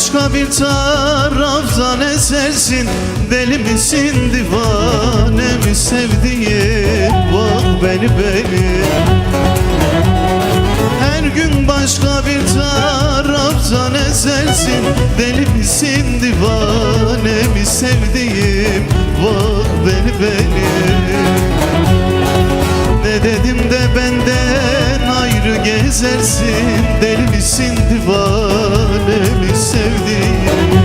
başka bir taraftan esersin. Deli misin divane mi sevdiğim? Bak beni her gün başka bir taraftan esersin. Deli misin divane mi sevdiğim? Bak beni ne dedim de benden ayrı gezersin. Deli misin divane mi sevdiğim?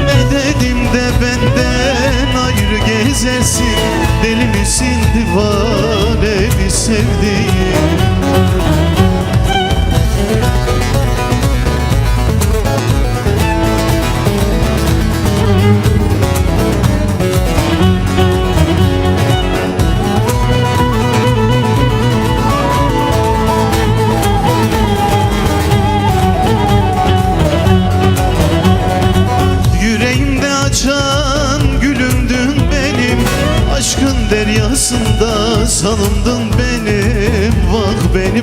Ne dedim de benden ayrı gezersin. Deli misin divane mi sevdiğim? Aşkın deryasında salındın benim. Bak beni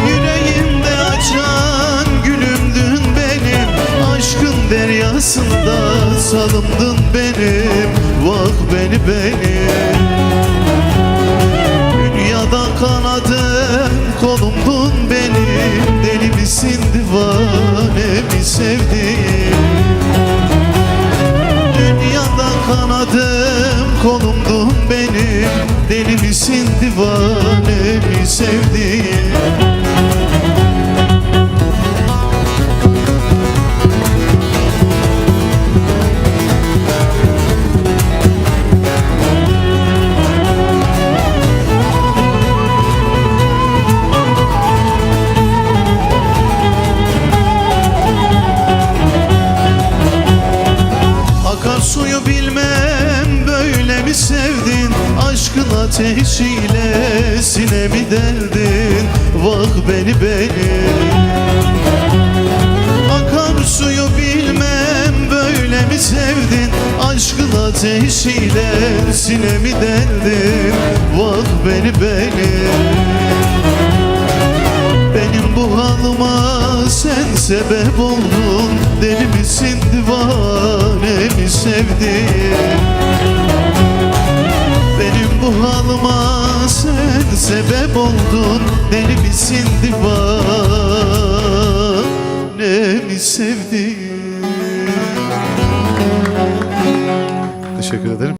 yüreğimde açan gülümdün benim. Aşkın deryasında salındın benim. Bak beni dünyada kanadım kolumdun benim. Deli misin divane mi sevdiğim? Dünyada kanadım kolumdun benim. Deli misin divane mi sevdiğim? Suyu bilmem böyle mi sevdin? Aşkın ateşiyle sinemi deldin. Bak beni Akar suyu bilmem böyle mi sevdin? Aşkın ateşiyle sinemi deldin. Bak beni benim bu halıma sen sebep oldun. Deli misin divane mi sevdiğim? Benim bu halıma sen sebep oldun. Deli misin divane mi sevdiğim? Teşekkür ederim.